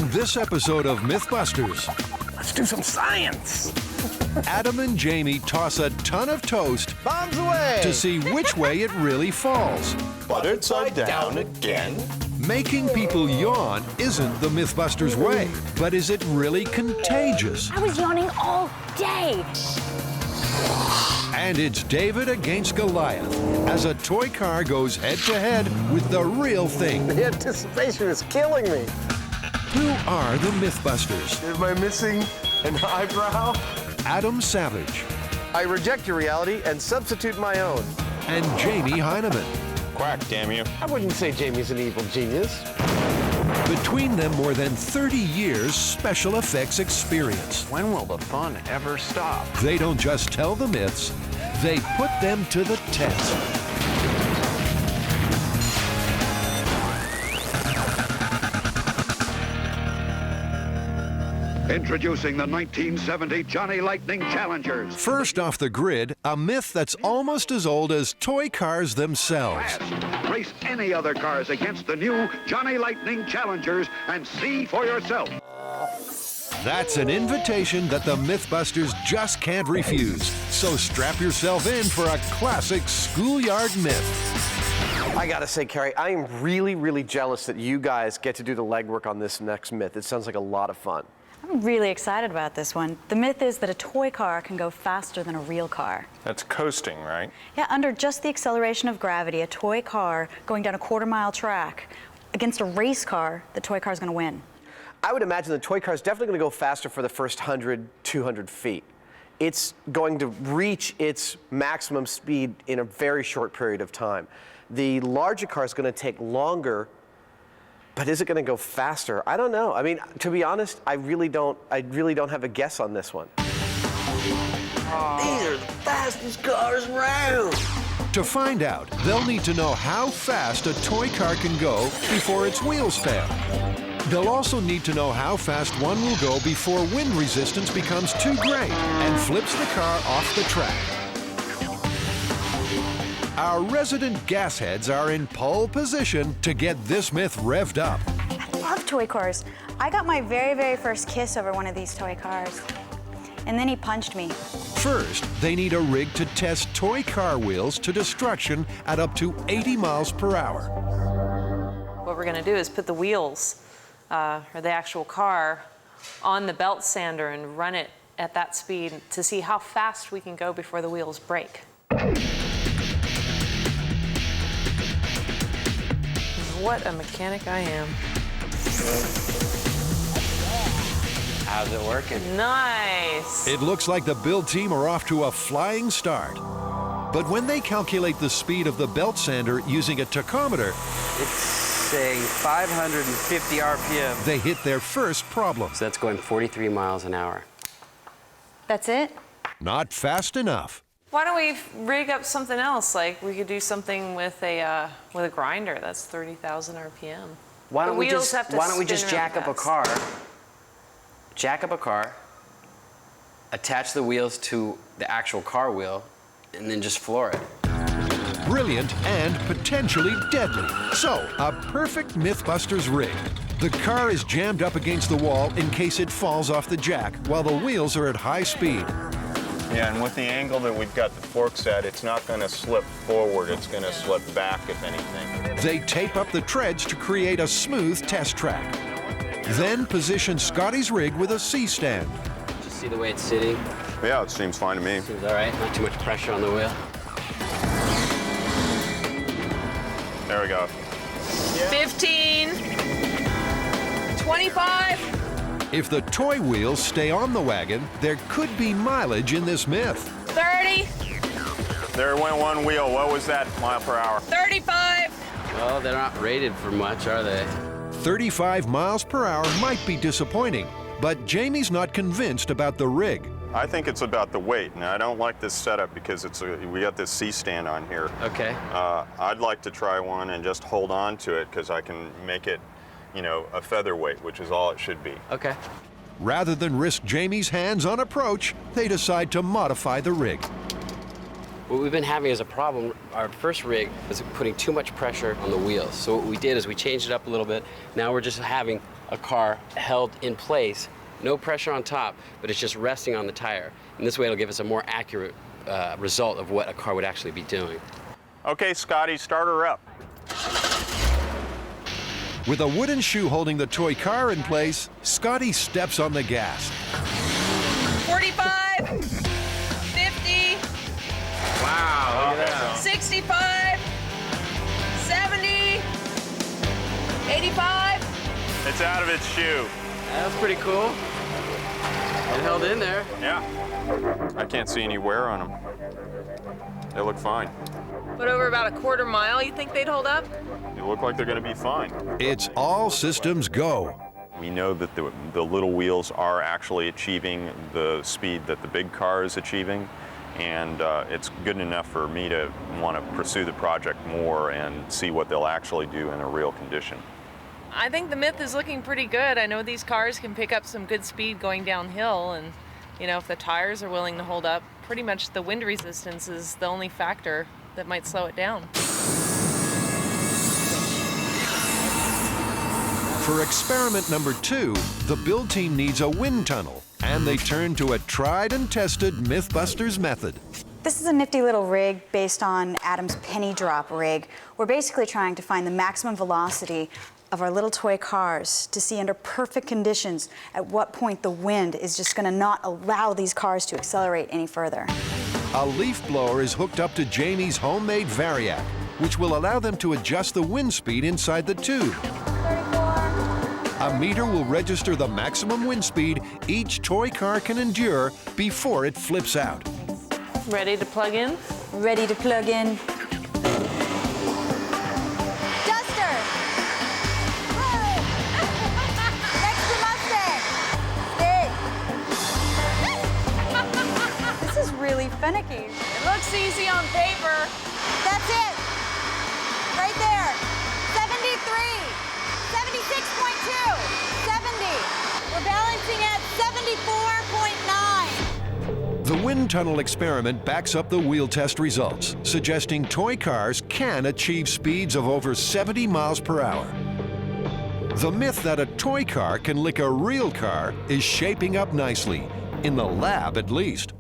On this episode of MythBusters, Let's do some science. Adam and Jamie toss a ton of toast Bombs away. to see which way it really falls. Buttered side down again. Making people yawn isn't the MythBusters way, but is it really contagious? I was yawning all day. And it's David against Goliath as a toy car goes head-to-head with the real thing. The anticipation is killing me. Who are the MythBusters? Am I missing an eyebrow? Adam Savage I reject your reality and substitute my own. and Jamie Heineman. Quack, damn you. I wouldn't say Jamie's an evil genius. Between them, more than 30 years special effects experience. When will the fun ever stop? They don't just tell the myths, they put them to the test. Introducing the 1970 Johnny Lightning Challengers. First off the grid, a myth that's almost as old as toy cars themselves. Fast. Race any other cars against the new Johnny Lightning Challengers and see for yourself. That's an invitation that the MythBusters just can't refuse. So strap yourself in for a classic schoolyard myth. I gotta say, Carrie, I am really, really jealous that you guys get to do the legwork on this next myth. It sounds like a lot of fun. I'm really excited about this one. The myth is that a toy car can go faster than a real car. That's coasting, right? Yeah, under just the acceleration of gravity, a toy car going down a quarter-mile track against a race car, the toy car is going to win. I would imagine the toy car is definitely going to go faster for the first 100, 200 feet. It's going to reach its maximum speed in a very short period of time. The larger car is going to take longer, but is it going to go faster? I don't know. I mean, to be honest, I really don't have a guess on this one. These are the fastest cars around. To find out, they'll need to know how fast a toy car can go before its wheels fail. They'll also need to know how fast one will go before wind resistance becomes too great and flips the car off the track. Our resident gasheads are in pole position to get this myth revved up. I love toy cars. I got my very, very first kiss over one of these toy cars. And then he punched me. First, they need a rig to test toy car wheels to destruction at up to 80 miles per hour. What we're going to do is put the wheels, or the actual car, on the belt sander and run it at that speed to see how fast we can go before the wheels break. What a mechanic I am. How's it working? Nice. It looks like the build team are off to a flying start. But when they calculate the speed of the belt sander using a tachometer, It's saying 550 RPM. they hit their first problem. So that's going 43 miles an hour. That's it? Not fast enough. Why don't we rig up something else? Like we could do something with a grinder that's 30,000 RPM. Why The don't we wheels just have to why don't we spin just really jack up a car, attach the wheels to the actual car wheel, and then just floor it. Brilliant and potentially deadly. So, a perfect MythBusters rig. The car is jammed up against the wall in case it falls off the jack while the wheels are at high speed. Yeah, and with the angle that we've got the forks at, it's not going to slip forward, it's going to slip back, if anything. They tape up the treads to create a smooth test track. Then position Scotty's rig with a C-stand. Just see the way it's sitting. Yeah, it seems fine to me. Seems all right. Not too much pressure on the wheel. There we go. 15, 25. If the toy wheels stay on the wagon, there could be mileage in this myth. 30, There went one wheel. What was that, mile per hour? 35. Well, they're not rated for much, are they? 35 miles per hour might be disappointing, but Jamie's not convinced about the rig. I think it's about the weight. Now, I don't like this setup because we got this C-stand on here. Okay. I'd like to try one and just hold on to it because I can make it, you know, a featherweight, which is all it should be. Okay. Rather than risk Jamie's hands-on approach, they decide to modify the rig. What we've been having as a problem, our first rig was putting too much pressure on the wheels. So what we did is we changed it up a little bit. Now we're just having a car held in place, no pressure on top, but it's just resting on the tire. And this way it'll give us a more accurate result of what a car would actually be doing. Okay, Scotty, start her up. With a wooden shoe holding the toy car in place, Scotty steps on the gas. 45, 50, Wow, look at that. 65, 70, 85. It's out of its shoe. That's pretty cool. It held in there. Yeah. I can't see any wear on them. They look fine. But over about a quarter mile, you think they'd hold up? They look like they're going to be fine. It's all systems go. We know that the little wheels are actually achieving the speed that the big car is achieving, and it's good enough for me to want to pursue the project more and see what they'll actually do in a real condition. I think the Myth is looking pretty good. I know these cars can pick up some good speed going downhill, and if the tires are willing to hold up, pretty much the wind resistance is the only factor that might slow it down. For experiment number 2, the build team needs a wind tunnel, and they turn to a tried and tested MythBusters method. This is a nifty little rig based on Adam's penny drop rig. We're basically trying to find the maximum velocity of our little toy cars to see under perfect conditions at what point the wind is just going to not allow these cars to accelerate any further. A leaf blower is hooked up to Jamie's homemade Variac, which will allow them to adjust the wind speed inside the tube. 34. A meter will register the maximum wind speed each toy car can endure before it flips out. Ready to plug in? Ready to plug in. Duster! Whoa! Next to Mustang! This is really finicky. It looks easy on paper. That's it. Right there. 73. 76.2. 70. We're balancing at 74.9. The wind tunnel experiment backs up the wheel test results, suggesting toy cars can achieve speeds of over 70 miles per hour. The myth that a toy car can lick a real car is shaping up nicely, in the lab at least.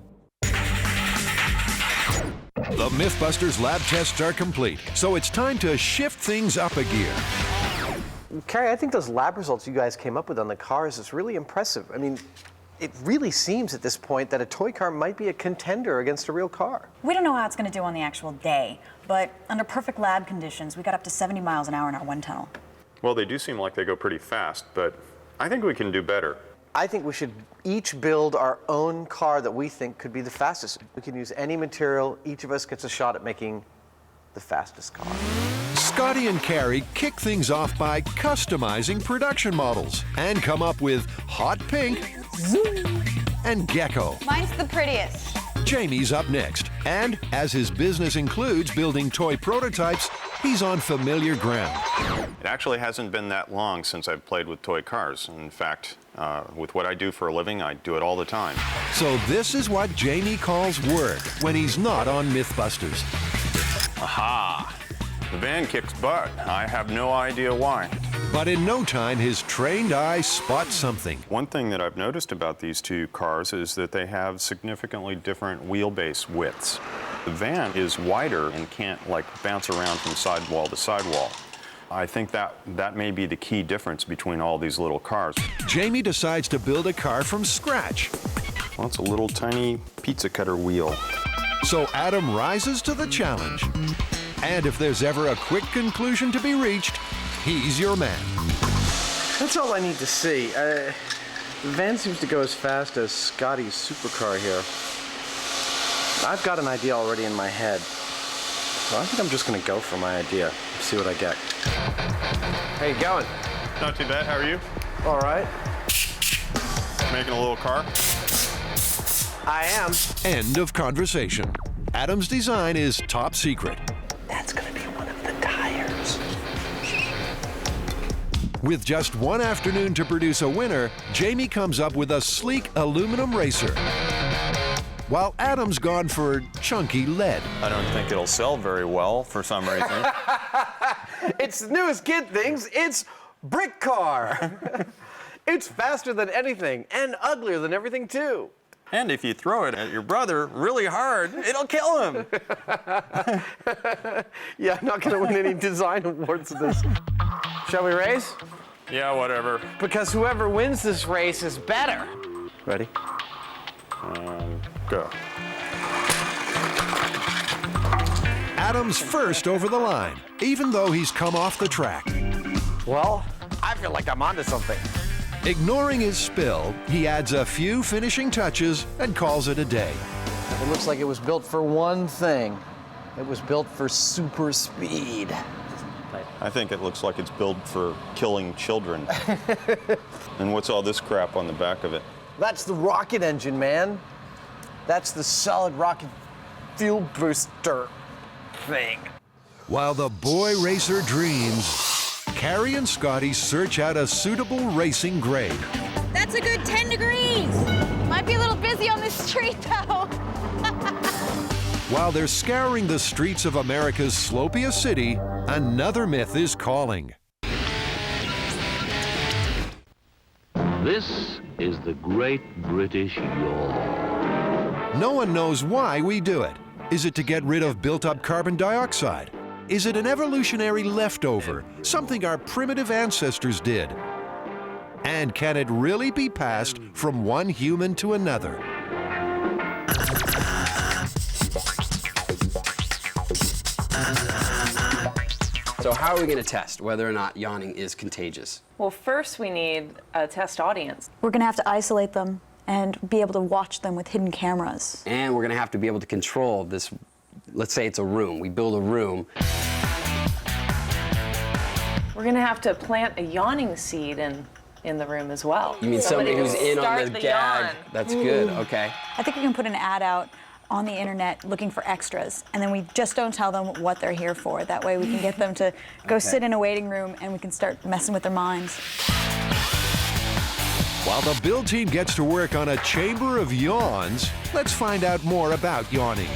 The MythBusters lab tests are complete, so it's time to shift things up a gear. Carrie, I think those lab results you guys came up with on the cars is really impressive. I mean, it really seems at this point that a toy car might be a contender against a real car. We don't know how it's going to do on the actual day, but under perfect lab conditions, we got up to 70 miles an hour in our wind tunnel. Well, they do seem like they go pretty fast, but I think we can do better. I think we should each build our own car that we think could be the fastest. We can use any material. Each of us gets a shot at making the fastest car. Scotty and Carrie kick things off by customizing production models and come up with Hot Pink and Gecko. Mine's the prettiest. Jamie's up next, and as his business includes building toy prototypes, he's on familiar ground. It actually hasn't been that long since I've played with toy cars. In fact, with what I do for a living, I do it all the time. So this is what Jamie calls work when he's not on MythBusters. Aha! The van kicks butt. I have no idea why. But in no time, his trained eye spots something. One thing that I've noticed about these two cars is that they have significantly different wheelbase widths. The van is wider and can't bounce around from sidewall to sidewall. I think that may be the key difference between all these little cars. Jamie decides to build a car from scratch. Well, it's a little tiny pizza cutter wheel. So Adam rises to the challenge. And if there's ever a quick conclusion to be reached, he's your man. That's all I need to see. The van seems to go as fast as Scotty's supercar here. I've got an idea already in my head. So I think I'm just going to go for my idea. See what I get. How you going? Not too bad. How are you? All right. Making a little car? I am. End of conversation. Adam's design is top secret. That's going to be one of the tires. With just one afternoon to produce a winner, Jamie comes up with a sleek aluminum racer, while Adam's gone for chunky lead. I don't think it'll sell very well for some reason. It's the newest kid things. It's Brick car! It's faster than anything and uglier than everything, too. And if you throw it at your brother really hard, it'll kill him. Yeah, I'm not going to win any design awards for this. Shall we race? Yeah, whatever. Because whoever wins this race is better. Ready? Go. Adam's first over the line, even though he's come off the track. Well, I feel like I'm onto something. Ignoring his spill, he adds a few finishing touches and calls it a day. It looks like it was built for one thing. It was built for super speed. I think it looks like it's built for killing children. And what's all this crap on the back of it? That's the rocket engine, man. That's the solid rocket fuel booster thing. While the boy racer dreams, Carrie and Scotty search out a suitable racing grade. That's a good 10 degrees. Might be a little busy on this street, though. While they're scouring the streets of America's slopiest city, another myth is calling. This is the Great British Yawn. No one knows why we do it. Is it to get rid of built-up carbon dioxide? Is it an evolutionary leftover, something our primitive ancestors did? And can it really be passed from one human to another? So how are we going to test whether or not yawning is contagious? Well, first we need a test audience. We're going to have to isolate them and be able to watch them with hidden cameras. And we're going to have to be able to control this. Let's say it's a room. We build a room. We're going to have to plant a yawning seed in the room as well. You mean somebody who's in on the Start the gag? yawn. That's good. Okay. I think we can put an ad out on the internet looking for extras, and then we just don't tell them what they're here for. That way we can get them to go sit in a waiting room and we can start messing with their minds. While the build team gets to work on a chamber of yawns, let's find out more about yawning.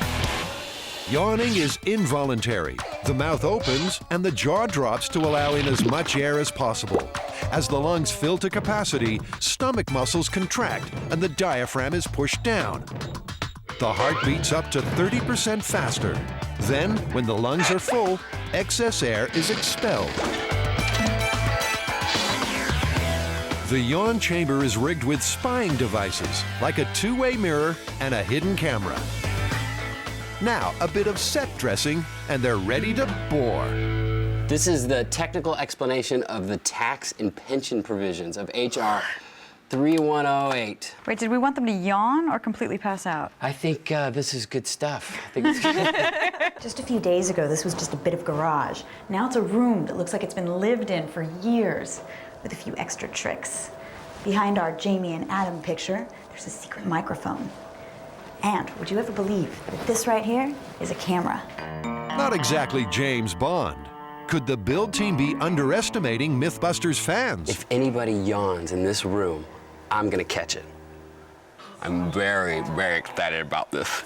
Yawning is involuntary. The mouth opens and the jaw drops to allow in as much air as possible. As the lungs fill to capacity, stomach muscles contract and the diaphragm is pushed down. The heart beats up to 30% faster. Then, when the lungs are full, excess air is expelled. The yawn chamber is rigged with spying devices, like a two-way mirror and a hidden camera. Now, a bit of set dressing, and they're ready to bore. This is the technical explanation of the tax and pension provisions of H.R. 3108. Wait, did we want them to yawn or completely pass out? I think this is good stuff. I think it's good. Just a few days ago, this was just a bit of garage. Now it's a room that looks like it's been lived in for years, with a few extra tricks. Behind our Jamie and Adam picture, there's a secret microphone. And would you ever believe that this right here is a camera? Not exactly James Bond. Could the build team be underestimating MythBusters fans? If anybody yawns in this room, I'm gonna catch it. I'm very, very excited about this.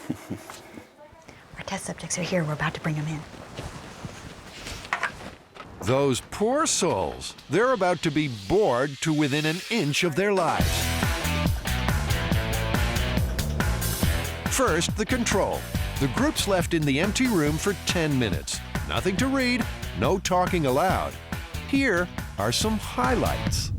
Our test subjects are here. We're about to bring them in. Those poor souls. They're about to be bored to within an inch of their lives. First, the control. The group's left in the empty room for 10 minutes. Nothing to read, no talking aloud. Here are some highlights.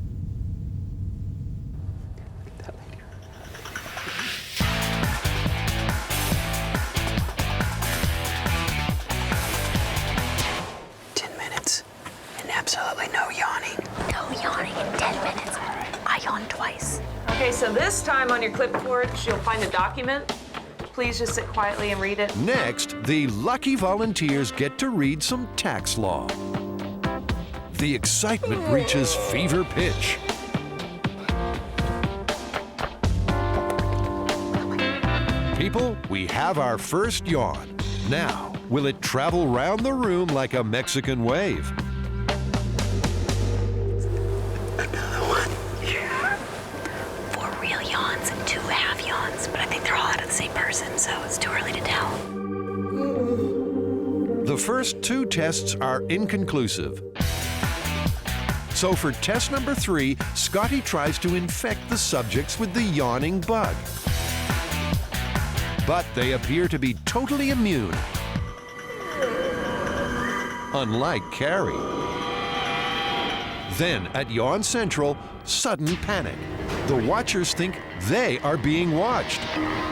Absolutely no yawning. No yawning in 10 minutes. I yawned twice. Okay, so this time on your clipboard, you'll find a document. Please just sit quietly and read it. Next, the lucky volunteers get to read some tax law. The excitement reaches fever pitch. People, we have our first yawn. Now, will it travel round the room like a Mexican wave? And 2 half yawns, but I think they're all out of the same person, so it's too early to tell. The first 2 tests are inconclusive. So for test number 3, Scotty tries to infect the subjects with the yawning bug. But they appear to be totally immune. Unlike Carrie. Then, at Yawn Central, sudden panic. The watchers think they are being watched.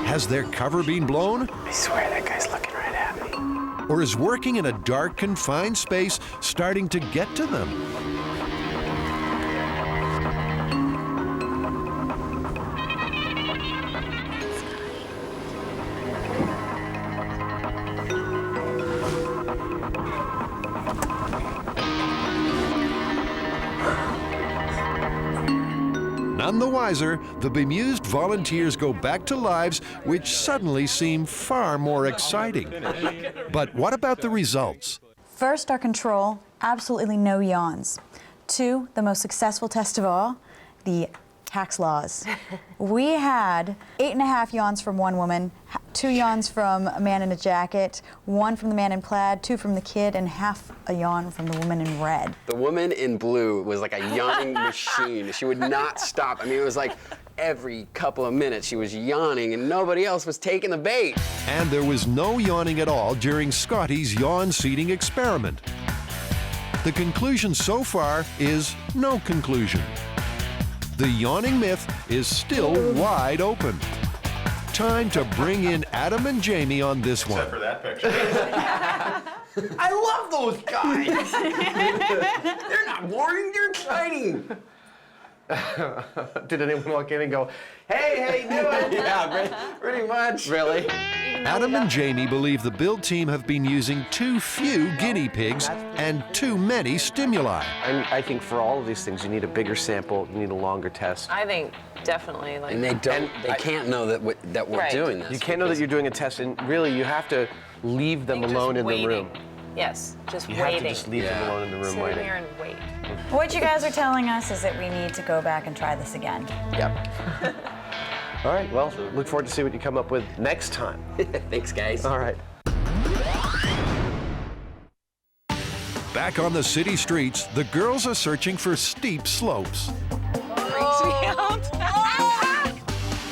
Has their cover been blown? I swear that guy's looking right at me. Or is working in a dark, confined space starting to get to them? None the wiser, the bemused volunteers go back to lives which suddenly seem far more exciting. But what about the results? First, our control, absolutely no yawns. 2, the most successful test of all, the tax laws. We had 8.5 yawns from one woman, 2 yawns from a man in a jacket, 1 from the man in plaid, 2 from the kid, and half a yawn from the woman in red. The woman in blue was like a yawning machine. She would not stop. I mean, it was like every couple of minutes she was yawning and nobody else was taking the bait. And there was no yawning at all during Scotty's yawn seeding experiment. The conclusion so far is no conclusion. The yawning myth is still wide open. Time to bring in Adam and Jamie on this one. Except for that picture. I love those guys. They're not boring, they're exciting. Did anyone walk in and go, hey, how you doing? Yeah, pretty much. Really? Adam and Jamie believe the build team have been using too few guinea pigs and too many stimuli. I think for all of these things, you need a bigger sample, you need a longer test. I think definitely. Like, And they can't know that we're Right. doing this. You can't know that you're doing a test, and really you have to leave them alone in the room. Yes, just You waiting. have to just leave them alone in the room Sit waiting. here and wait. What you guys are telling us is that we need to go back and try this again. Yep. All right, well, look forward to see what you come up with next time. Thanks, guys. All right. Back on the city streets, the girls are searching for steep slopes.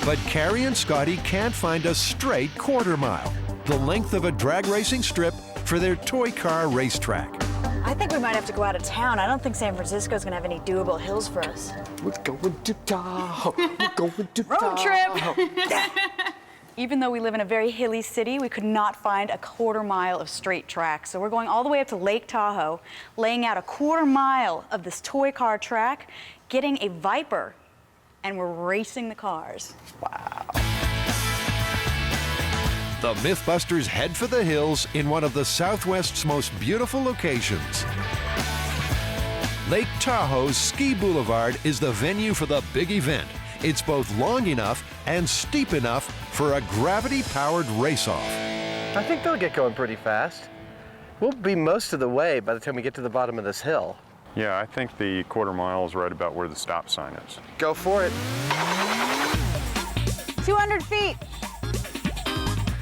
But Carrie and Scotty can't find a straight quarter mile, the length of a drag racing strip for their toy car racetrack. I think we might have to go out of town. I don't think San Francisco's gonna have any doable hills for us. We're going to Tahoe. We're going to Road trip! Even though we live in a very hilly city, we could not find a quarter mile of straight track. So we're going all the way up to Lake Tahoe, laying out a quarter mile of this toy car track, getting a Viper, and we're racing the cars. Wow. The MythBusters head for the hills in one of the Southwest's most beautiful locations. Lake Tahoe's Ski Boulevard is the venue for the big event. It's both long enough and steep enough for a gravity-powered race-off. I think they'll get going pretty fast. We'll be most of the way by the time we get to the bottom of this hill. Yeah, I think the quarter mile is right about where the stop sign is. Go for it. 200 feet.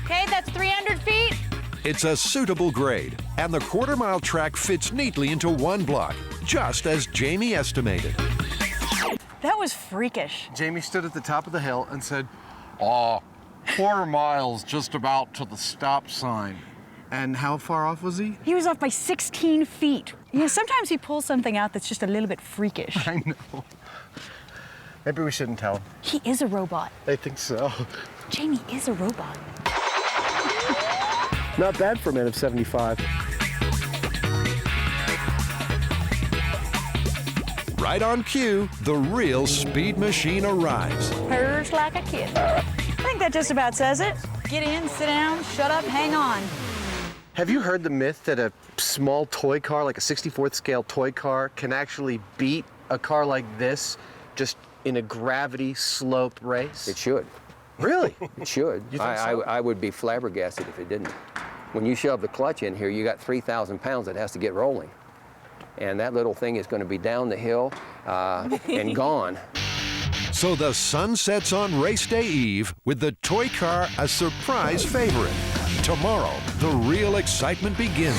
Okay, that's 300 feet. It's a suitable grade, and the quarter-mile track fits neatly into one block, just as Jamie estimated. That was freakish. Jamie stood at the top of the hill and said, quarter miles just about to the stop sign. And how far off was he? He was off by 16 feet. You know, sometimes he pulls something out that's just a little bit freakish. I know. Maybe we shouldn't tell him. He is a robot. I think so. Jamie is a robot. Not bad for a man of 75. Right on cue, the real speed machine arrives. Purrs like a kid. I think that just about says it. Get in, sit down, shut up, hang on. Have you heard the myth that a small toy car, like a 64th scale toy car, can actually beat a car like this just in a gravity sloped race? It should. Really? It should. You think so? I would be flabbergasted if it didn't. When you shove the clutch in here, you got 3,000 pounds that has to get rolling. And that little thing is going to be down the hill and gone. So the sun sets on race day eve with the toy car a surprise favorite. Tomorrow, the real excitement begins.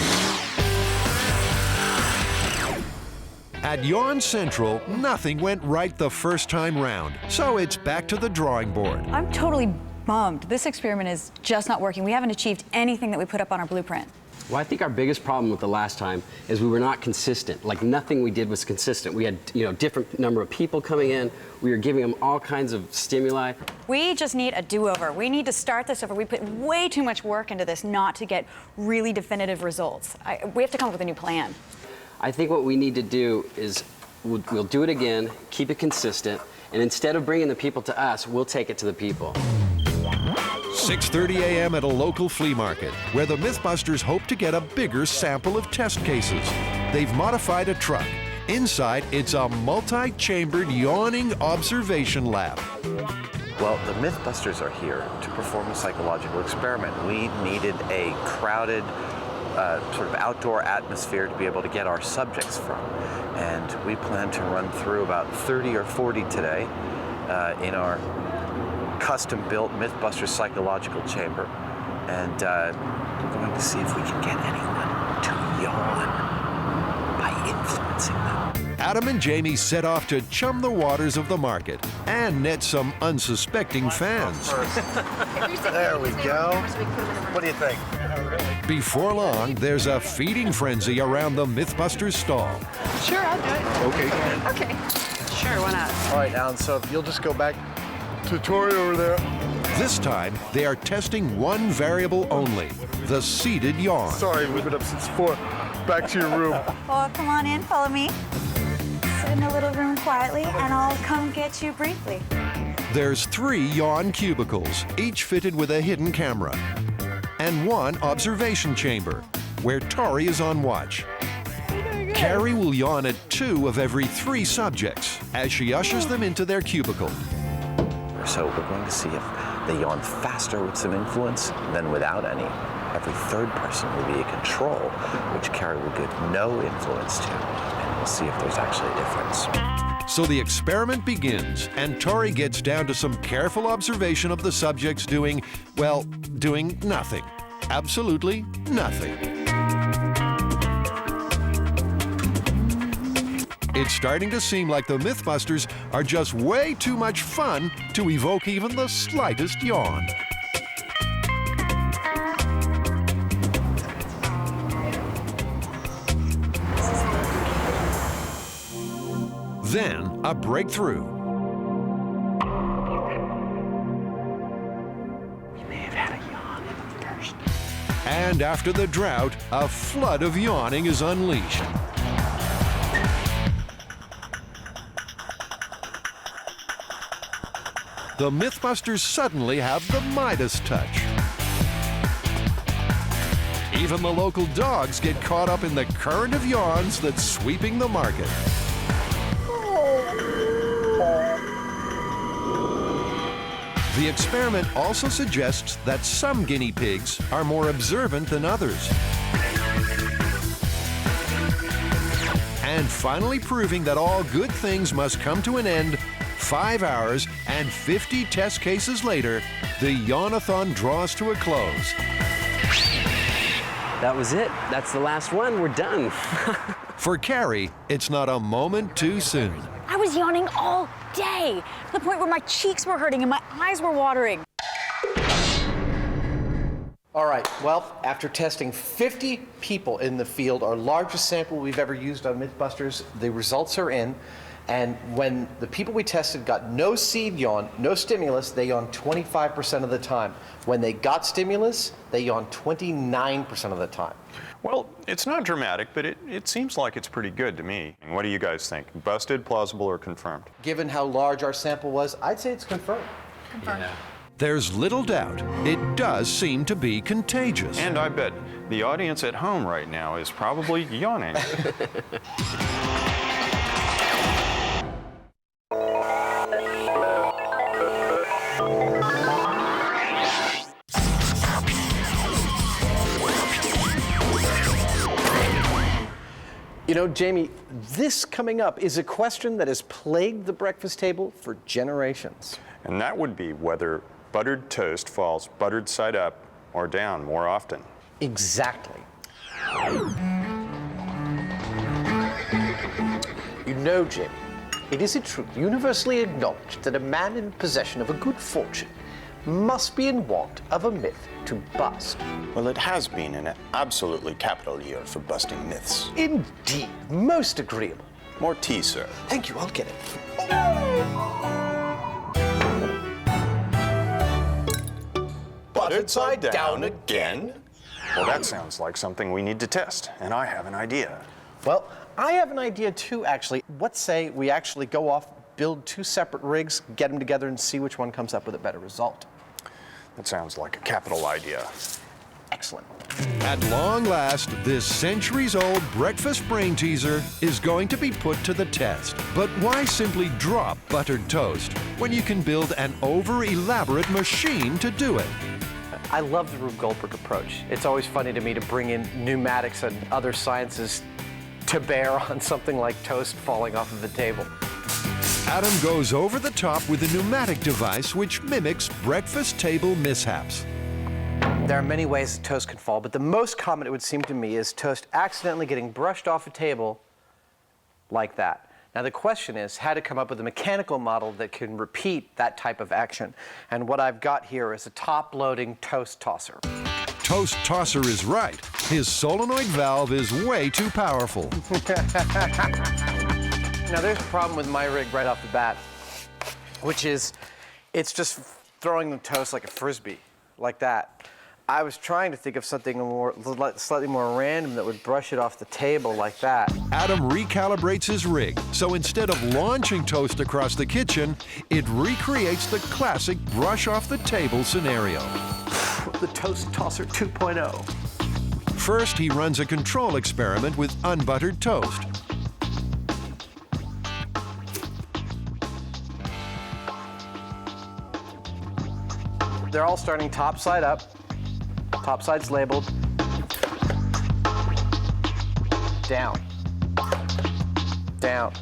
At Yawn Central, nothing went right the first time round, so it's back to the drawing board. I'm totally bummed. This experiment is just not working. We haven't achieved anything that we put up on our blueprint. Well, I think our biggest problem with the last time is we were not consistent. Like, nothing we did was consistent. We had, different number of people coming in. We were giving them all kinds of stimuli. We just need a do-over. We need to start this over. We put way too much work into this not to get really definitive results. We have to come up with a new plan. I think what we need to do is we'll do it again, keep it consistent, and instead of bringing the people to us, we'll take it to the people. 6:30 a.m. at a local flea market, where the MythBusters hope to get a bigger sample of test cases. They've modified a truck. Inside, it's a multi-chambered yawning observation lab. Well, the MythBusters are here to perform a psychological experiment. We needed a crowded, sort of outdoor atmosphere to be able to get our subjects from. And we plan to run through about 30 or 40 today in our custom-built MythBusters psychological chamber. And we're going to see if we can get anyone to yawn by influencing them. Adam and Jamie set off to chum the waters of the market and net some unsuspecting fans. There we go. What do you think? Before long, there's a feeding frenzy around the MythBusters stall. Sure, I'll do it. Okay. Okay. Sure, why not? All right, Alan, so if you'll just go back to Tori over there. This time, they are testing one variable only, the seated yawn. Sorry, we've been up since 4. Back to your room. Well, come on in, follow me. Sit in a little room quietly, and I'll come get you briefly. There's 3 yawn cubicles, each fitted with a hidden camera, and 1 observation chamber, where Tori is on watch. Carrie will yawn at 2 of every 3 subjects as she ushers them into their cubicle. So we're going to see if they yawn faster with some influence than without any. Every third person will be a control, which Carrie will give no influence to, and we'll see if there's actually a difference. So the experiment begins, and Tori gets down to some careful observation of the subjects doing nothing. Absolutely nothing. It's starting to seem like the MythBusters are just way too much fun to evoke even the slightest yawn. Then, a breakthrough. We may have had a yawn in the first. And after the drought, a flood of yawning is unleashed. The MythBusters suddenly have the Midas touch. Even the local dogs get caught up in the current of yawns that's sweeping the market. The experiment also suggests that some guinea pigs are more observant than others. And finally proving that all good things must come to an end, 5 hours and 50 test cases later, the Yawnathon draws to a close. That was it. That's the last one. We're done. For Carrie, it's not a moment too soon. I was yawning all day, to the point where my cheeks were hurting and my eyes were watering. All right, well, after testing 50 people in the field, our largest sample we've ever used on MythBusters, the results are in. And when the people we tested got no seed yawn, no stimulus, they yawned 25% of the time. When they got stimulus, they yawned 29% of the time. Well, it's not dramatic, but it seems like it's pretty good to me. What do you guys think? Busted, plausible, or confirmed? Given how large our sample was, I'd say it's confirmed. Confirmed. Yeah. There's little doubt, it does seem to be contagious. And I bet the audience at home right now is probably yawning. You know, Jamie, this coming up is a question that has plagued the breakfast table for generations. And that would be whether buttered toast falls buttered side up or down more often. Exactly. You know, Jim, it is a truth universally acknowledged that a man in possession of a good fortune must be in want of a myth to bust. Well, it has been an absolutely capital year for busting myths. Indeed, most agreeable. More tea, sir. Thank you, I'll get it. Buttered side down again? Well, that sounds like something we need to test, and I have an idea. Well, I have an idea too, actually. Let's say we actually go off, build 2 separate rigs, get them together, and see which one comes up with a better result. That sounds like a capital idea. Excellent. At long last, this centuries-old breakfast brain teaser is going to be put to the test. But why simply drop buttered toast when you can build an over-elaborate machine to do it? I love the Rube Goldberg approach. It's always funny to me to bring in pneumatics and other sciences to bear on something like toast falling off of the table. Adam goes over the top with a pneumatic device which mimics breakfast table mishaps. There are many ways that toast can fall, but the most common, it would seem to me, is toast accidentally getting brushed off a table like that. Now the question is how to come up with a mechanical model that can repeat that type of action. And what I've got here is a top-loading toast tosser. Toast tosser is right. His solenoid valve is way too powerful. Now there's a problem with my rig right off the bat, which is it's just throwing the toast like a frisbee, like that. I was trying to think of something slightly more random that would brush it off the table like that. Adam recalibrates his rig, so instead of launching toast across the kitchen, it recreates the classic brush off the table scenario. The toast tosser 2.0. First, he runs a control experiment with unbuttered toast. They're all starting top side up. Top side's labeled. Down. Down.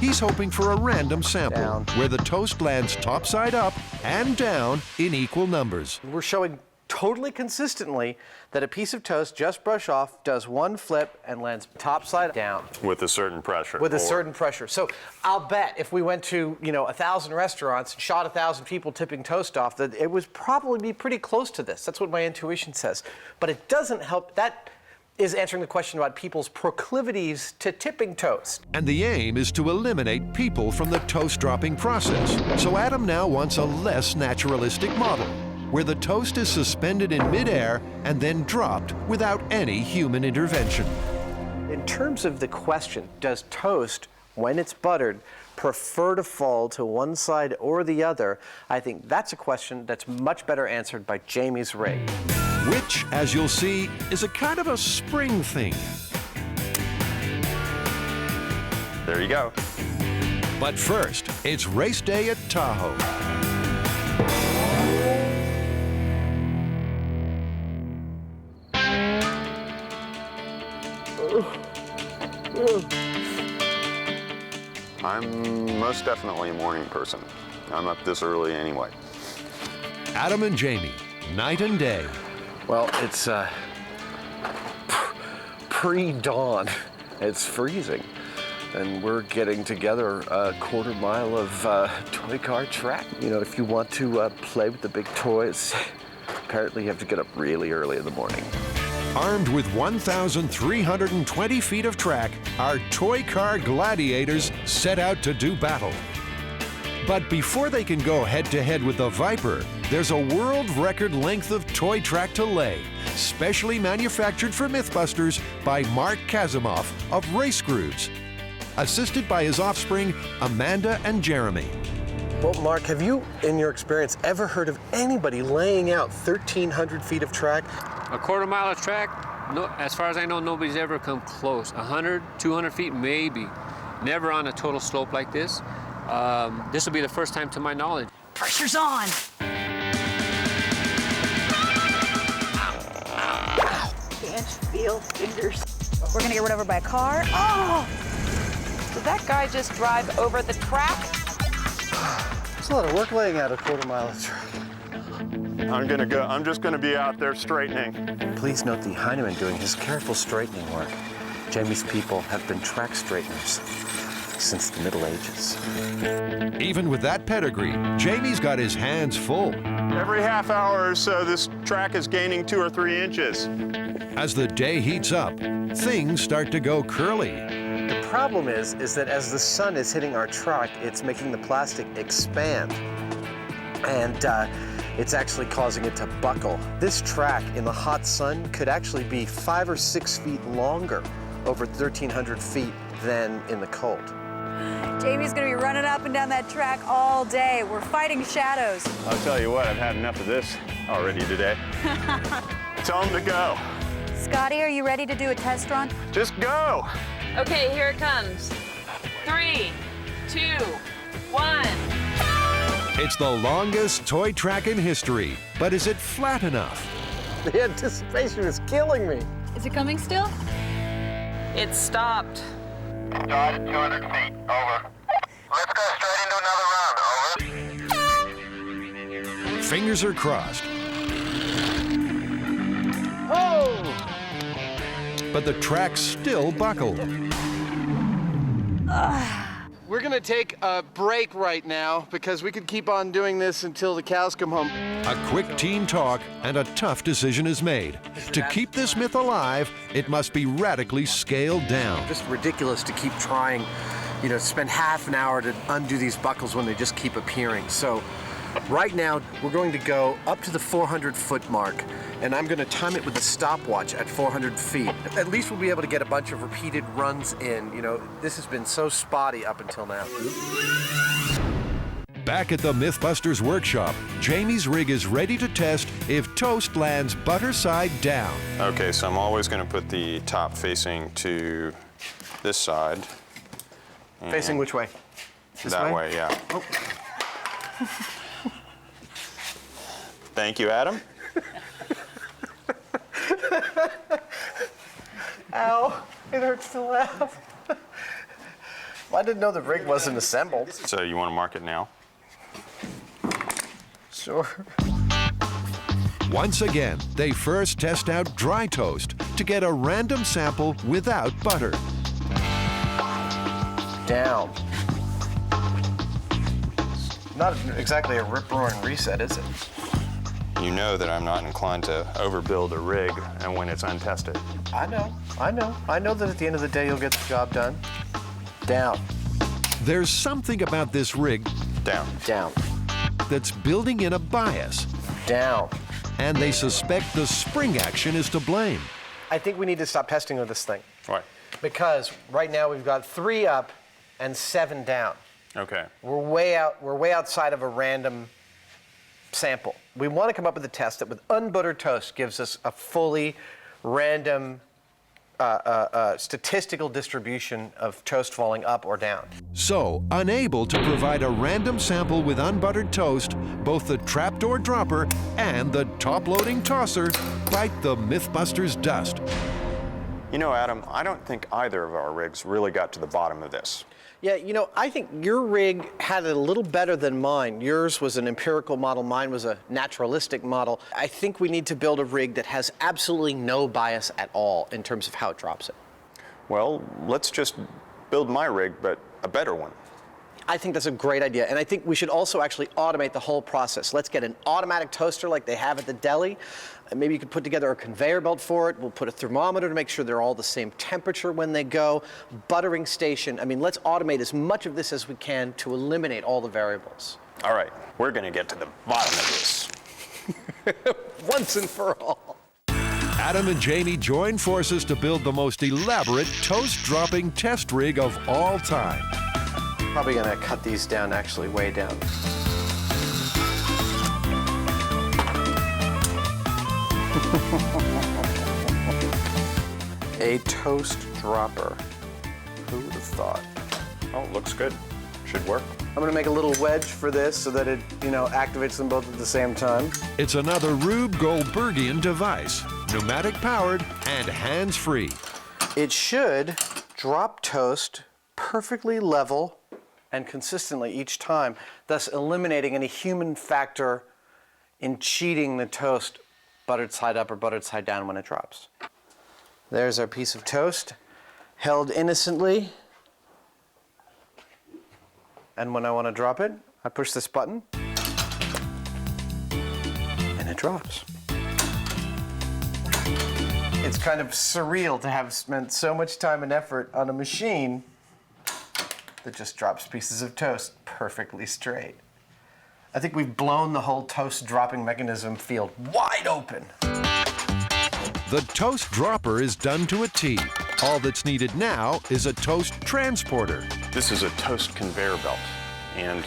He's hoping for a random sample Down. where the toast lands top side up and down in equal numbers. We're showing totally consistently that a piece of toast just brush off, does one flip, and lands top side down. With a certain pressure. With a certain pressure. So I'll bet if we went to, 1,000 restaurants and shot 1,000 people tipping toast off, that it would probably be pretty close to this. That's what my intuition says. But it doesn't help. That is answering the question about people's proclivities to tipping toast. And the aim is to eliminate people from the toast dropping process. So Adam now wants a less naturalistic model, where the toast is suspended in midair and then dropped without any human intervention. In terms of the question, does toast, when it's buttered, prefer to fall to one side or the other? I think that's a question that's much better answered by Jamie's rig. Which, as you'll see, is a kind of a spring thing. There you go. But first, it's race day at Tahoe. I'm most definitely a morning person. I'm up this early anyway. Adam and Jamie, night and day. Well, it's pre-dawn. It's freezing. And we're getting together a quarter mile of toy car track. If you want to play with the big toys, apparently you have to get up really early in the morning. Armed with 1,320 feet of track, our toy car gladiators set out to do battle. But before they can go head-to-head with the Viper, there's a world record length of toy track to lay, specially manufactured for MythBusters by Mark Kazimoff of Race Grooves, assisted by his offspring, Amanda and Jeremy. Well, Mark, have you, in your experience, ever heard of anybody laying out 1,300 feet of track? A quarter mile of track, no, as far as I know, nobody's ever come close. 100, 200 feet, maybe. Never on a total slope like this. This will be the first time to my knowledge. Pressure's on. Can't feel fingers. We're gonna get run over by a car. Oh! Did that guy just drive over the track? It's a lot of work laying out a quarter mile of track. I'm just gonna be out there straightening. Please note the Heineman doing his careful straightening work. Jamie's people have been track straighteners since the Middle Ages. Even with that pedigree, Jamie's got his hands full. Every half hour or so, this track is gaining 2 or 3 inches. As the day heats up, things start to go curly. The problem is that as the sun is hitting our track, it's making the plastic expand. And it's actually causing it to buckle. This track in the hot sun could actually be 5 or 6 feet longer over 1,300 feet than in the cold. Jamie's gonna be running up and down that track all day. We're fighting shadows. I'll tell you what, I've had enough of this already today. Tell them to go. Scotty, are you ready to do a test run? Just go. Okay, here it comes. 3, 2, 1. It's the longest toy track in history, but is it flat enough? The anticipation is killing me. Is it coming still? It stopped. Started 200 feet. Over. Let's go straight into another round. Over. Fingers are crossed. Oh! But the track's still buckled. We're gonna take a break right now because we could keep on doing this until the cows come home. A quick team talk and a tough decision is made. To keep this myth alive, it must be radically scaled down. Just ridiculous to keep trying, spend half an hour to undo these buckles when they just keep appearing. So right now, we're going to go up to the 400-foot mark, and I'm going to time it with a stopwatch at 400 feet. At least we'll be able to get a bunch of repeated runs in. This has been so spotty up until now. Back at the MythBusters workshop, Jamie's rig is ready to test if toast lands butter side down. Okay, so I'm always going to put the top facing to this side. Facing which way? That way, yeah. Oh. Thank you, Adam. Ow, it hurts to laugh. Well, I didn't know the rig wasn't assembled. So you want to mark it now? Sure. Once again, they first test out dry toast to get a random sample without butter. Down. Not exactly a rip-roaring reset, is it? You know that I'm not inclined to overbuild a rig and when it's untested. I know. I know that at the end of the day you'll get the job done. Down. There's something about this rig Down. Down. that's building in a bias. Down. And they suspect the spring action is to blame. I think we need to stop testing with this thing. Why? Because right now we've got 3 up and 7 down. Okay. We're way outside of a random sample. We want to come up with a test that with unbuttered toast gives us a fully random statistical distribution of toast falling up or down. So, unable to provide a random sample with unbuttered toast, both the trapdoor dropper and the top-loading tosser bite the MythBusters dust. You know, Adam, I don't think either of our rigs really got to the bottom of this. Yeah, I think your rig had it a little better than mine. Yours was an empirical model, mine was a naturalistic model. I think we need to build a rig that has absolutely no bias at all in terms of how it drops it. Well, let's just build my rig, but a better one. I think that's a great idea, and I think we should also actually automate the whole process. Let's get an automatic toaster like they have at the deli. Maybe you could put together a conveyor belt for it. We'll put a thermometer to make sure they're all the same temperature when they go. Buttering station. I mean, let's automate as much of this as we can to eliminate all the variables. All right, we're going to get to the bottom of this. Once and for all. Adam and Jamie join forces to build the most elaborate toast-dropping test rig of all time. Probably gonna cut these down, actually, way down. A toast dropper. Who would have thought? Oh, looks good. Should work. I'm gonna make a little wedge for this so that it, activates them both at the same time. It's another Rube Goldbergian device, pneumatic-powered and hands-free. It should drop toast perfectly level and consistently each time, thus eliminating any human factor in cheating the toast buttered side up or buttered side down when it drops. There's our piece of toast. held innocently. And when I want to drop it, I push this button, and it drops. It's kind of surreal to have spent so much time and effort on a machine that just drops pieces of toast perfectly straight. I think we've blown the whole toast dropping mechanism field wide open. The toast dropper is done to a T. All that's needed now is a toast transporter. This is a toast conveyor belt, and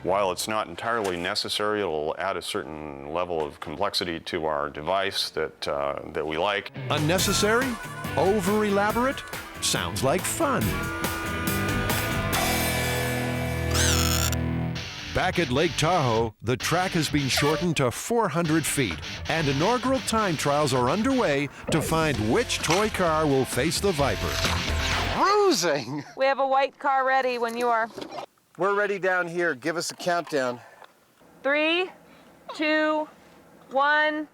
while it's not entirely necessary, it'll add a certain level of complexity to our device that we like. Unnecessary? Over-elaborate? Sounds like fun. Back at Lake Tahoe, the track has been shortened to 400 feet, and inaugural time trials are underway to find which toy car will face the Viper. Cruising! We have a white car ready when you are. We're ready down here. Give us a countdown. 3, 2, 1.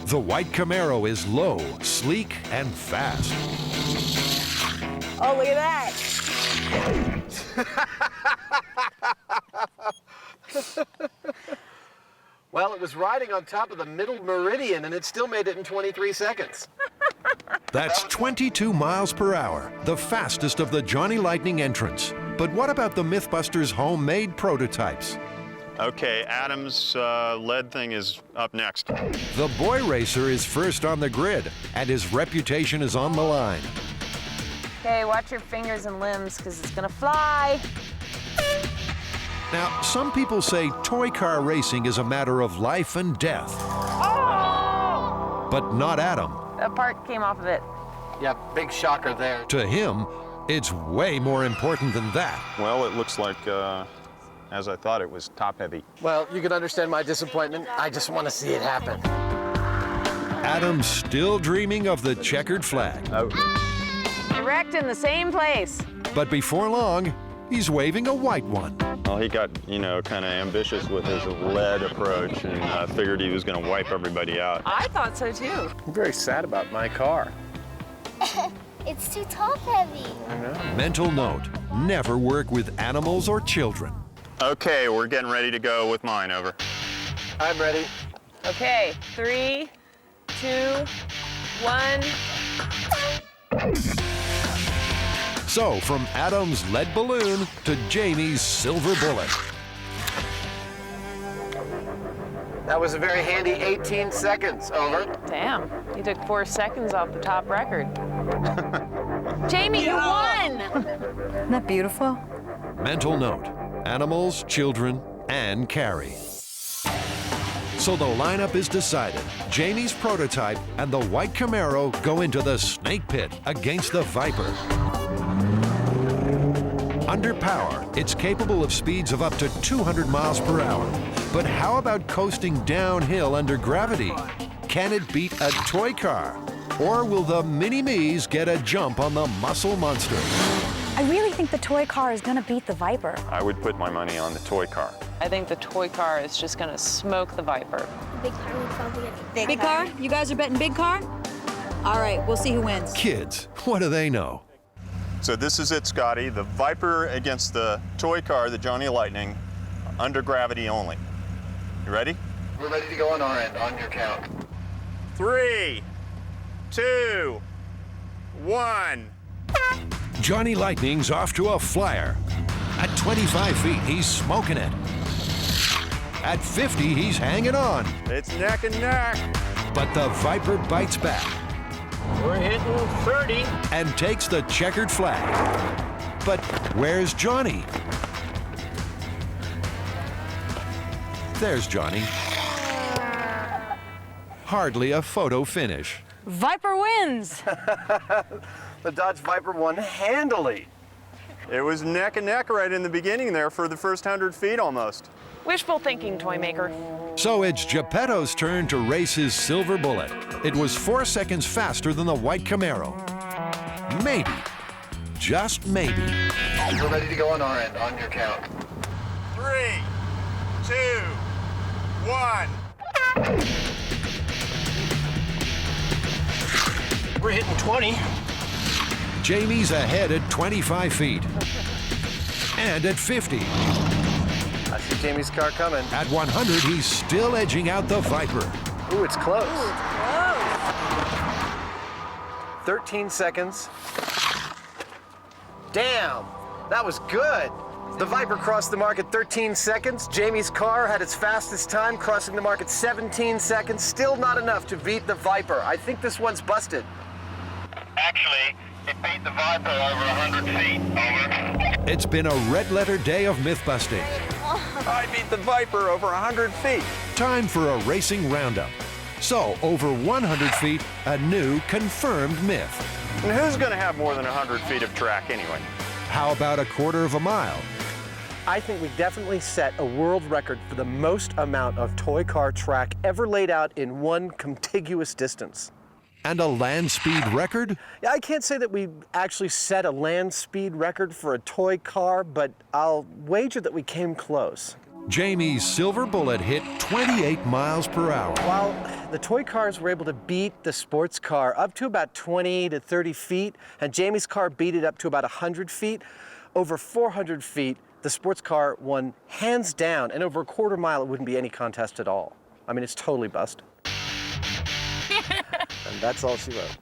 The white Camaro is low, sleek, and fast. Oh, look at that. Well, it was riding on top of the middle meridian, and it still made it in 23 seconds. That's 22 miles per hour, the fastest of the Johnny Lightning entrants. But what about the MythBusters homemade prototypes? Okay, Adam's lead thing is up next. The boy racer is first on the grid, and his reputation is on the line. Okay, watch your fingers and limbs, because it's gonna fly. Now, some people say toy car racing is a matter of life and death. Oh! But not Adam. A part came off of it. Yeah, big shocker there. To him, it's way more important than that. Well, it looks like, as I thought, it was top heavy. Well, you can understand my disappointment. I just want to see it happen. Adam's still dreaming of the checkered flag. Oh. Wrecked in the same place. But before long, he's waving a white one. Well, he got, kind of ambitious with his lead approach and figured he was going to wipe everybody out. I thought so too. I'm very sad about my car. It's too top heavy. I know. Mental note, never work with animals or children. Okay, we're getting ready to go with mine, over. I'm ready. Okay, 3, 2, 1. So, from Adam's lead balloon to Jamie's silver bullet. That was a very handy 18 seconds, over. Damn, you took 4 seconds off the top record. Jamie, you won! Isn't that beautiful? Mental note, animals, children, and Carrie. So the lineup is decided. Jamie's prototype and the white Camaro go into the snake pit against the Viper. Under power, it's capable of speeds of up to 200 miles per hour. But how about coasting downhill under gravity? Can it beat a toy car? Or will the mini-me's get a jump on the muscle monster? I really think the toy car is going to beat the Viper. I would put my money on the toy car. I think the toy car is just gonna smoke the Viper. Big car would probably get Big car? You guys are betting big car? All right, we'll see who wins. Kids, what do they know? So this is it, Scotty. The Viper against the toy car, the Johnny Lightning, under gravity only. You ready? We're ready to go on our end, on your count. 3, 2, 1. Johnny Lightning's off to a flyer. At 25 feet, he's smoking it. At 50, he's hanging on. It's neck and neck. But the Viper bites back. We're hitting 30. And takes the checkered flag. But where's Johnny? There's Johnny. Hardly a photo finish. Viper wins! The Dodge Viper won handily. It was neck and neck right in the beginning there for the first 100 feet almost. Wishful thinking, toy maker. So it's Geppetto's turn to race his silver bullet. It was 4 seconds faster than the white Camaro. Maybe, just maybe. We're ready to go on our end, on your count. 3, 2, 1. We're hitting 20. Jamie's ahead at 25 feet. And at 50. I see Jamie's car coming. At 100, he's still edging out the Viper. Ooh, it's close. 13 seconds. Damn, that was good. The Viper crossed the mark at 13 seconds. Jamie's car had its fastest time, crossing the mark at 17 seconds. Still not enough to beat the Viper. I think this one's busted. Actually, it beat the Viper over 100 feet. Over. It's been a red-letter day of myth busting. I beat the Viper over 100 feet. Time for a racing roundup. So, over 100 feet, a new confirmed myth. And who's going to have more than 100 feet of track anyway? How about a quarter of a mile? I think we definitely set a world record for the most amount of toy car track ever laid out in one contiguous distance. And a land speed record? Yeah, I can't say that we actually set a land speed record for a toy car, but I'll wager that we came close. Jamie's Silver Bullet hit 28 miles per hour. While the toy cars were able to beat the sports car up to about 20 to 30 feet, and Jamie's car beat it up to about 100 feet, over 400 feet, the sports car won hands down, and over a quarter mile, it wouldn't be any contest at all. I mean, it's totally busted. And that's all she wrote.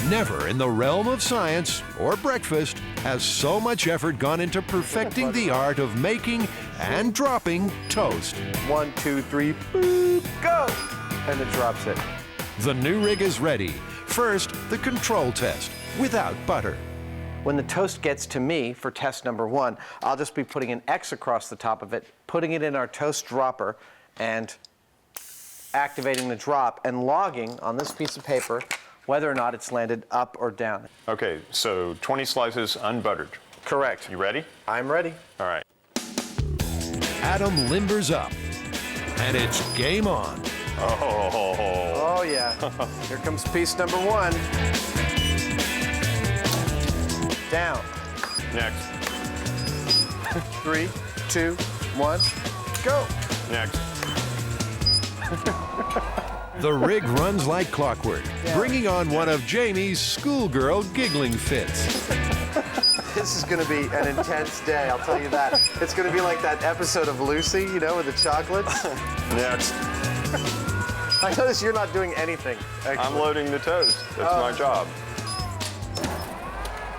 Never in the realm of science or breakfast has so much effort gone into perfecting the art of making and dropping toast. 1, 2, 3, boop, go! And it drops it. The new rig is ready. First, the control test, without butter. When the toast gets to me for test number 1, I'll just be putting an X across the top of it, putting it in our toast dropper, and activating the drop and logging on this piece of paper whether or not it's landed up or down. Okay, so 20 slices unbuttered. Correct. You ready? I'm ready. All right. Adam limbers up, and it's game on. Oh yeah. Here comes piece number 1. Down. Next. 3, 2, 1, go. Next. The rig runs like clockwork, bringing on one of Jamie's schoolgirl giggling fits. This is going to be an intense day, I'll tell you that. It's going to be like that episode of Lucy, you know, with the chocolates. Next. I notice you're not doing anything, actually. I'm loading the toast. That's my job.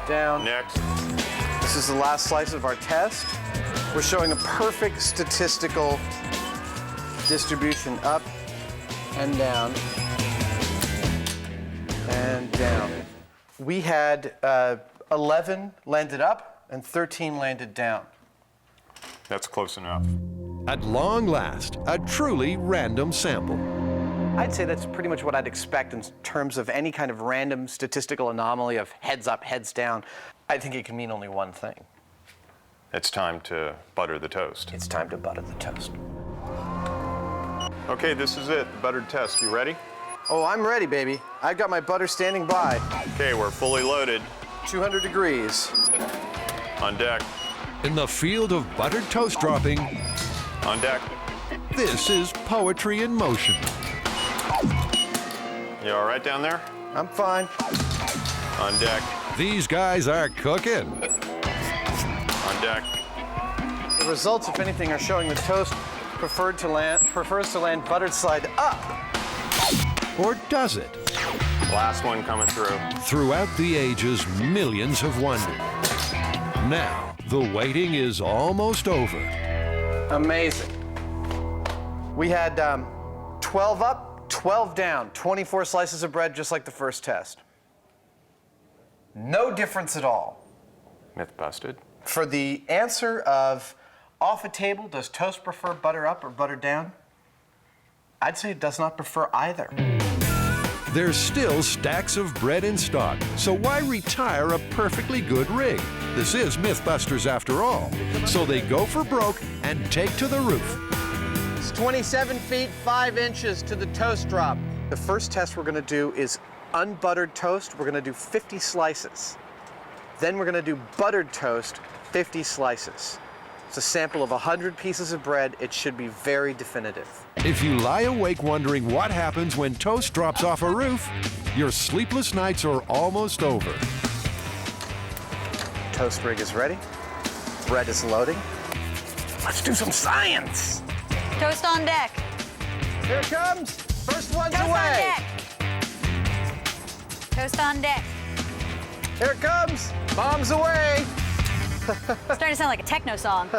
Down. Next. This is the last slice of our test. We're showing a perfect statistical distribution up and down and down. We had 11 landed up and 13 landed down. That's close enough. At long last, a truly random sample. I'd say that's pretty much what I'd expect in terms of any kind of random statistical anomaly of heads up, heads down. I think it can mean only one thing. It's time to butter the toast. It's time to butter the toast. Okay, this is it, the buttered test. You ready? Oh, I'm ready, baby. I've got my butter standing by. Okay, we're fully loaded. 200 degrees. On deck. In the field of buttered toast dropping, on deck. This is poetry in motion. You all right down there? I'm fine. On deck. These guys are cooking. On deck. The results, if anything, are showing the toast prefers to land buttered side up. Or does it? Last one coming through. Throughout the ages, millions have wondered. Now, the waiting is almost over. Amazing. We had 12 up, 12 down, 24 slices of bread, just like the first test. No difference at all. Myth busted. For the answer of off a table, does toast prefer butter up or butter down? I'd say it does not prefer either. There's still stacks of bread in stock, so why retire a perfectly good rig? This is MythBusters after all. So they go for broke and take to the roof. It's 27 feet, 5 inches to the toast drop. The first test we're gonna do is unbuttered toast. We're gonna do 50 slices. Then we're gonna do buttered toast, 50 slices. It's a sample of 100 pieces of bread. It should be very definitive. If you lie awake wondering what happens when toast drops off a roof, your sleepless nights are almost over. Toast rig is ready. Bread is loading. Let's do some science. Toast on deck. Here it comes. First one's Toast away. on deck. Toast on deck. Here it comes. Bombs away. Starting to sound like a techno song.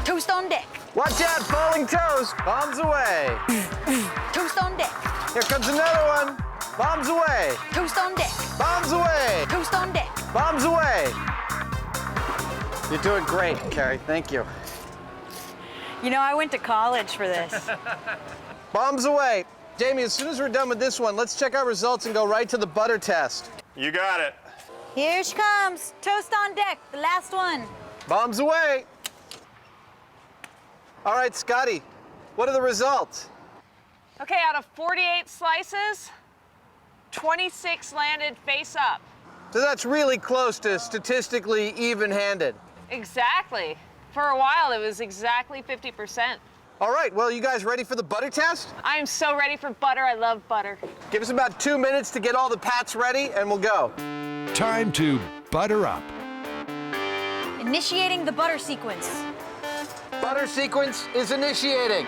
Toast on deck. Watch out, falling toast. Bombs away. Toast on deck. Here comes another one. Bombs away. Toast on deck. Bombs away. Toast on deck. Bombs away. You're doing great, Carrie. Thank you. You know, I went to college for this. Bombs away. Jamie, as soon as we're done with this one, let's check our results and go right to the butter test. You got it. Here she comes. Toast on deck, the last one. Bombs away. All right, Scotty, what are the results? Okay, out of 48 slices, 26 landed face up. So that's really close to statistically even-handed. Exactly. For a while, it was exactly 50%. All right, well, you guys ready for the butter test? I am so ready for butter. I love butter. Give us about 2 minutes to get all the pats ready, and we'll go. Time to butter up. Initiating the butter sequence. Butter sequence is initiating.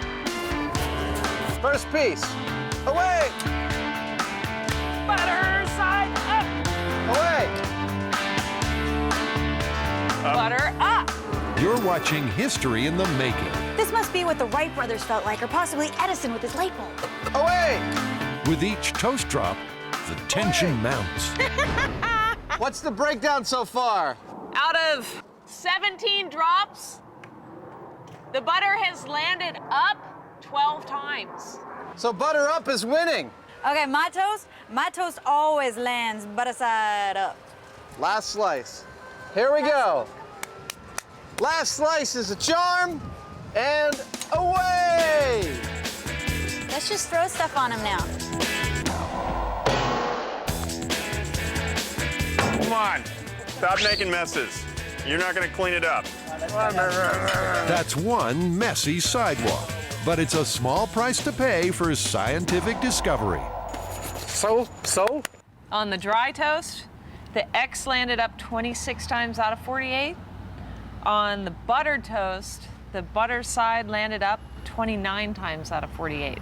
First piece. Away! Butter side up. Away! Butter up. You're watching history in the making. This must be what the Wright brothers felt like, or possibly Edison with his light bulb. Away! With each toast drop, the tension mounts. What's the breakdown so far? Out of 17 drops, the butter has landed up 12 times. So butter up is winning. Okay, my toast always lands butter side up. Last slice. Here we go. Last slice is a charm, and away! Let's just throw stuff on him now. Come on. Stop making messes. You're not going to clean it up. That's one messy sidewalk, but it's a small price to pay for scientific discovery. So? On the dry toast, the X landed up 26 times out of 48. On the buttered toast, the butter side landed up 29 times out of 48.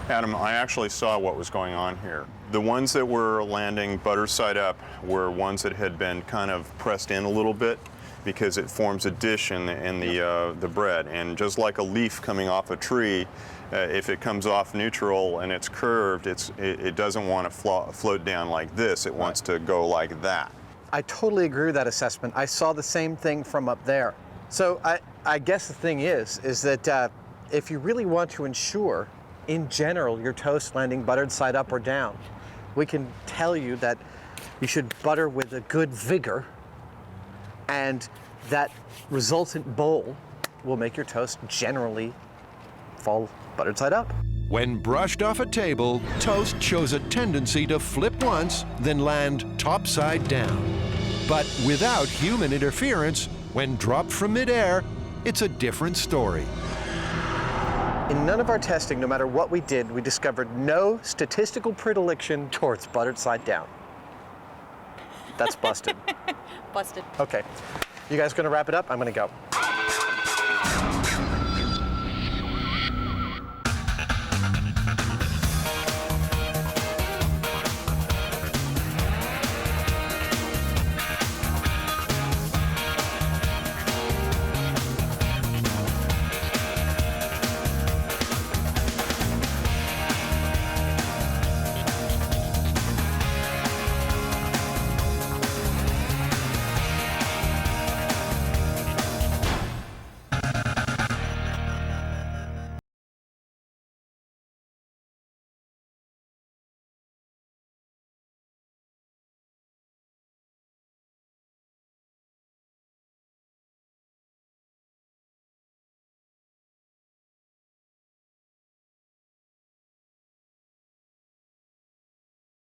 Adam, I actually saw what was going on here. The ones that were landing butter side up were ones that had been kind of pressed in a little bit because it forms a dish in the bread. And just like a leaf coming off a tree, if it comes off neutral and it's curved, it doesn't want to float down like this. It wants to go like that. I totally agree with that assessment. I saw the same thing from up there. So I guess the thing is that if you really want to ensure, in general, your toast landing buttered side up or down, we can tell you that you should butter with a good vigor, and that resultant bowl will make your toast generally fall buttered side up. When brushed off a table, toast shows a tendency to flip once, then land top side down. But without human interference, when dropped from midair, it's a different story. In none of our testing, no matter what we did, we discovered no statistical predilection towards buttered side down. That's busted. Busted. Okay. You guys gonna wrap it up? I'm gonna go.